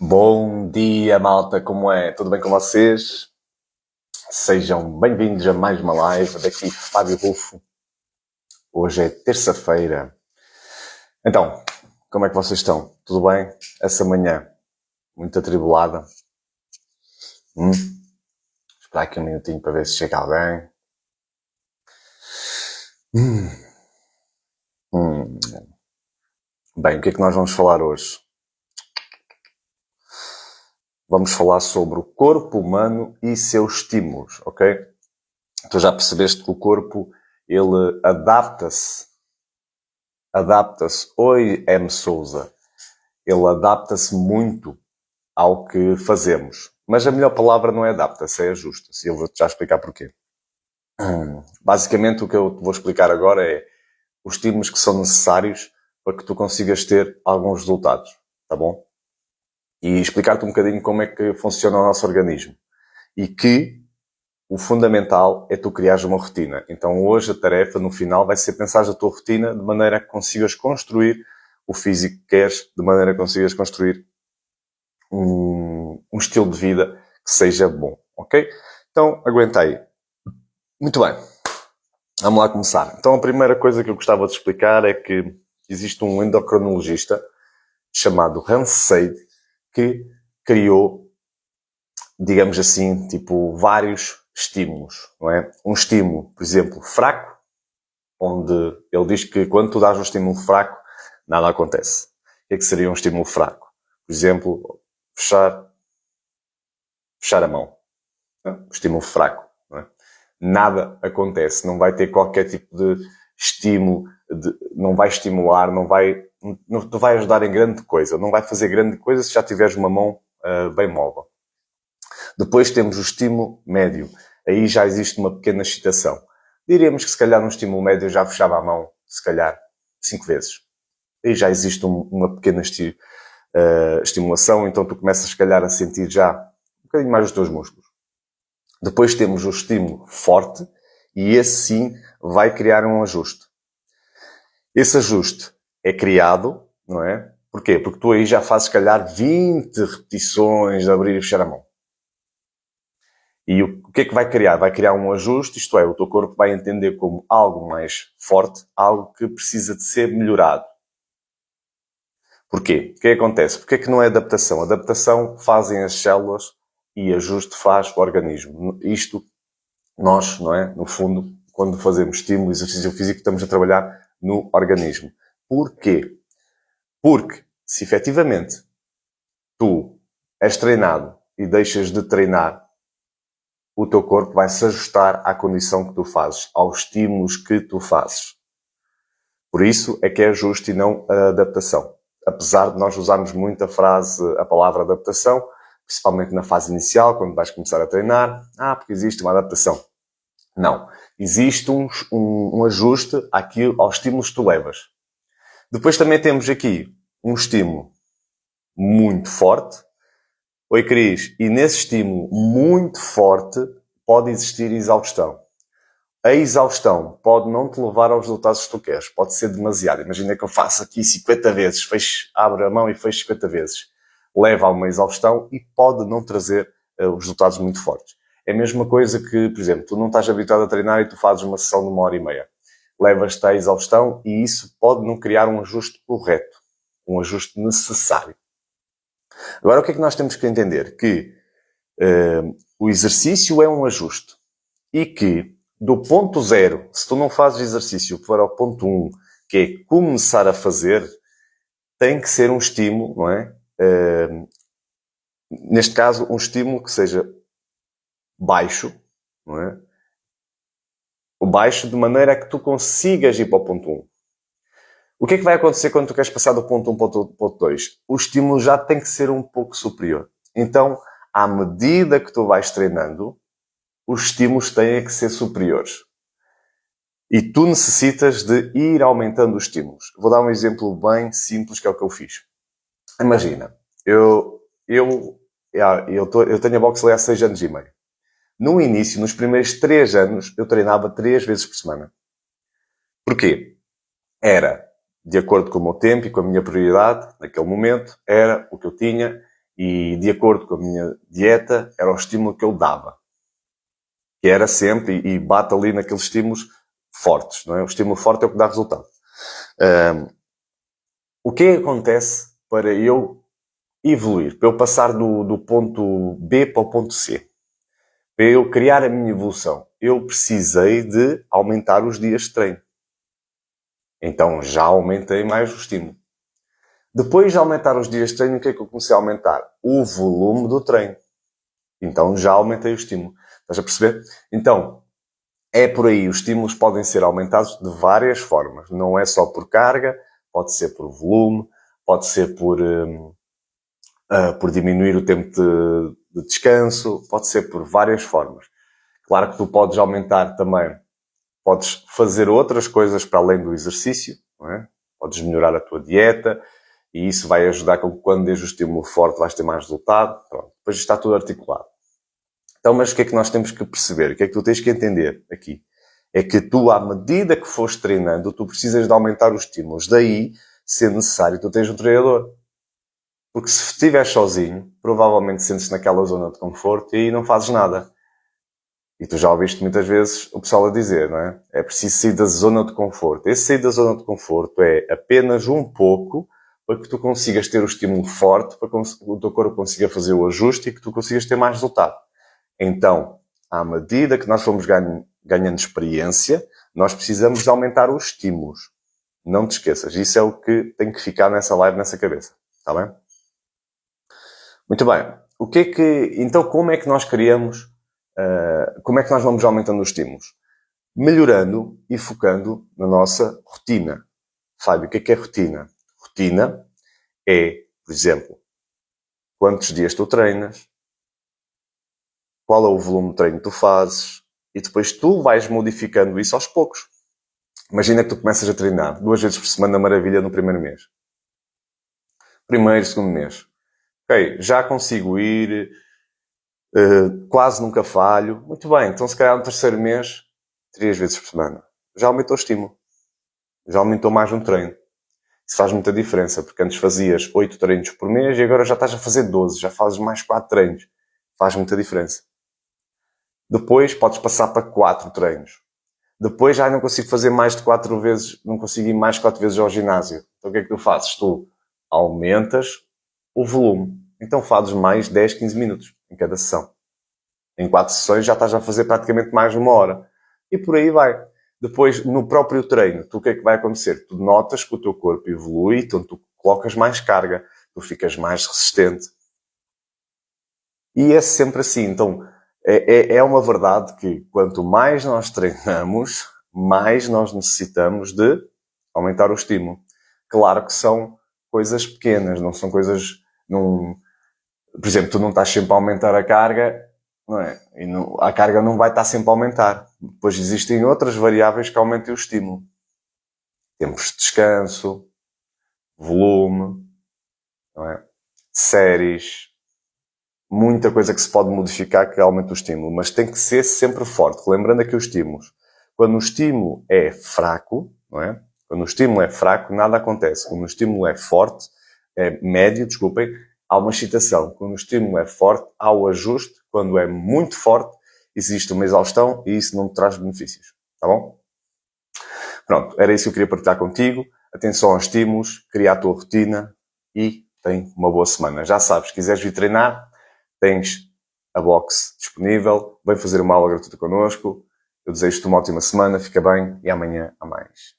Bom dia, malta, como é? Tudo bem com vocês? Sejam bem-vindos a mais uma live. Daqui Fábio Rufo. Hoje é terça-feira. Então, como é que vocês estão? Tudo bem? Essa manhã, muito atribulada. Esperar aqui um minutinho para ver se chega alguém. Bem, o que é que nós vamos falar hoje? Vamos falar sobre o corpo humano e seus estímulos, ok? Tu já percebeste que o corpo, ele adapta-se. Oi, M. Souza. Ele adapta-se muito ao que fazemos. Mas a melhor palavra não é adapta-se, é ajusta-se. E eu vou-te já explicar porquê. Basicamente, o que eu te vou explicar agora é os estímulos que são necessários para que tu consigas ter alguns resultados. Tá bom? E explicar-te um bocadinho como é que funciona o nosso organismo. E que o fundamental é tu criares uma rotina. Então hoje a tarefa, no final, vai ser pensar a tua rotina de maneira que consigas construir o físico que queres, de maneira que consigas construir um estilo de vida que seja bom, ok? Então, aguenta aí. Muito bem. Vamos lá começar. Então, a primeira coisa que eu gostava de explicar é que existe um endocrinologista chamado Hans Seid que criou, digamos assim, tipo, vários estímulos, não é? Um estímulo, por exemplo, fraco, onde ele diz que quando tu dás um estímulo fraco, nada acontece. O que é que seria um estímulo fraco? Por exemplo, fechar a mão. Um estímulo fraco. Não é? Nada acontece. Não vai ter qualquer tipo de estímulo, não vai estimular, não te vai ajudar em grande coisa. Não vai fazer grande coisa se já tiveres uma mão bem móvel. Depois temos o estímulo médio. Aí já existe uma pequena excitação. Diríamos que se calhar num estímulo médio eu já fechava a mão, se calhar, 5 vezes. Aí já existe uma pequena estimulação, então tu começas se calhar a sentir já um bocadinho mais os teus músculos. Depois temos o estímulo forte e esse sim vai criar um ajuste. Esse ajuste é criado, não é? Porquê? Porque tu aí já fazes se calhar 20 repetições de abrir e fechar a mão. E o que é que vai criar? Vai criar um ajuste, isto é, o teu corpo vai entender como algo mais forte, algo que precisa de ser melhorado. Porquê? O que acontece? Porque é que não é adaptação? Adaptação fazem as células e ajuste faz o organismo. Isto, nós, não é? No fundo, quando fazemos estímulo, exercício físico, estamos a trabalhar no organismo. Porquê? Porque, se efetivamente tu és treinado e deixas de treinar, o teu corpo vai se ajustar à condição que tu fazes, aos estímulos que tu fazes. Por isso é que é ajuste e não a adaptação. Apesar de nós usarmos muito a palavra adaptação, principalmente na fase inicial, quando vais começar a treinar, porque existe uma adaptação. Não. Existe um ajuste aos estímulos que tu levas. Depois também temos aqui um estímulo muito forte. Oi, Cris. E nesse estímulo muito forte pode existir exaustão. A exaustão pode não te levar aos resultados que tu queres. Pode ser demasiado. Imagina que eu faço aqui 50 vezes, abro a mão e fecho 50 vezes. Leva a uma exaustão e pode não trazer os resultados muito fortes. É a mesma coisa que, por exemplo, tu não estás habituado a treinar e tu fazes uma sessão de 1h30. Levas-te à exaustão e isso pode não criar um ajuste correto. Um ajuste necessário. Agora, o que é que nós temos que entender? Que o exercício é um ajuste. E que do ponto 0, se tu não fazes exercício para o ponto 1, que é começar a fazer, tem que ser um estímulo, não é? Neste caso, um estímulo que seja baixo, não é? O baixo de maneira a que tu consigas ir para o ponto 1. O que é que vai acontecer quando tu queres passar do ponto 1 para o ponto 2? O estímulo já tem que ser um pouco superior. Então, à medida que tu vais treinando, os estímulos têm que ser superiores. E tu necessitas de ir aumentando os estímulos. Vou dar um exemplo bem simples, que é o que eu fiz. Imagina, eu tenho a boxe há 6 anos e meio. No início, nos primeiros 3 anos, eu treinava 3 vezes por semana. Porquê? Era de acordo com o meu tempo e com a minha prioridade, naquele momento, era o que eu tinha e de acordo com a minha dieta, era o estímulo que eu dava. Que era sempre, e bate ali naqueles estímulos fortes, não é? O estímulo forte é o que dá resultado. O que acontece para eu evoluir? Para eu passar do ponto B para o ponto C? Para eu criar a minha evolução, eu precisei de aumentar os dias de treino. Então já aumentei mais o estímulo. Depois de aumentar os dias de treino, o que é que eu comecei a aumentar? O volume do treino. Então já aumentei o estímulo. Estás a perceber? Então, é por aí. Os estímulos podem ser aumentados de várias formas. Não é só por carga, pode ser por volume, pode ser por diminuir o tempo de descanso, pode ser por várias formas. Claro que tu podes aumentar também, podes fazer outras coisas para além do exercício, não é? Podes melhorar a tua dieta e isso vai ajudar com que quando dês o estímulo forte vais ter mais resultado. Pronto. Depois está tudo articulado. Então, mas o que é que nós temos que perceber? O que é que tu tens que entender aqui? É que tu, à medida que fores treinando, tu precisas de aumentar os estímulos. Daí, se necessário, tu tens um treinador. Porque se estiveres sozinho, provavelmente sentes naquela zona de conforto e aí não fazes nada. E tu já ouviste muitas vezes o pessoal a dizer, não é? É preciso sair da zona de conforto. Esse sair da zona de conforto é apenas um pouco para que tu consigas ter o estímulo forte, para que o teu corpo consiga fazer o ajuste e que tu consigas ter mais resultado. Então, à medida que nós fomos ganhando experiência, nós precisamos de aumentar os estímulos. Não te esqueças. Isso é o que tem que ficar nessa live, nessa cabeça. Está bem? Muito bem. Então, como é que nós criamos, como é que nós vamos aumentando os estímulos? Melhorando e focando na nossa rotina. Fábio, o que é rotina? Rotina é, por exemplo, quantos dias tu treinas, qual é o volume de treino que tu fazes, e depois tu vais modificando isso aos poucos. Imagina que tu começas a treinar 2 vezes por semana, maravilha, no primeiro mês. Primeiro, segundo mês. Ok, já consigo ir, quase nunca falho. Muito bem, então se calhar no terceiro mês, 3 vezes por semana. Já aumentou o estímulo. Já aumentou mais um treino. Isso faz muita diferença, porque antes fazias 8 treinos por mês e agora já estás a fazer 12, já fazes mais 4 treinos. Faz muita diferença. Depois podes passar para 4 treinos. Depois já não consigo fazer mais de 4 vezes, não consigo ir mais de 4 vezes ao ginásio. Então o que é que tu fazes? Tu aumentas o volume. Então fazes mais 10, 15 minutos em cada sessão. Em 4 sessões já estás a fazer praticamente mais de 1 hora. E por aí vai. Depois, no próprio treino, o que é que vai acontecer? Tu notas que o teu corpo evolui, então tu colocas mais carga, tu ficas mais resistente. E é sempre assim. Então, é uma verdade que quanto mais nós treinamos, mais nós necessitamos de aumentar o estímulo. Claro que são coisas pequenas, não são coisas... Por exemplo, tu não estás sempre a aumentar a carga, não é? E a carga não vai estar sempre a aumentar. Depois existem outras variáveis que aumentem o estímulo. Tempos de descanso, volume, não é? Séries, muita coisa que se pode modificar que aumente o estímulo, mas tem que ser sempre forte. Lembrando aqui os estímulos. Quando o estímulo é fraco, não é? Quando o estímulo é fraco, nada acontece. Quando o estímulo é forte, é médio, desculpem, há uma excitação. Quando o estímulo é forte, há o ajuste. Quando é muito forte, existe uma exaustão e isso não te traz benefícios. Tá bom? Pronto, era isso que eu queria partilhar contigo. Atenção aos estímulos, cria a tua rotina e tem uma boa semana. Já sabes, se quiseres vir treinar, tens a box disponível. Vem fazer uma aula gratuita connosco. Eu desejo-te uma ótima semana, fica bem e amanhã há mais.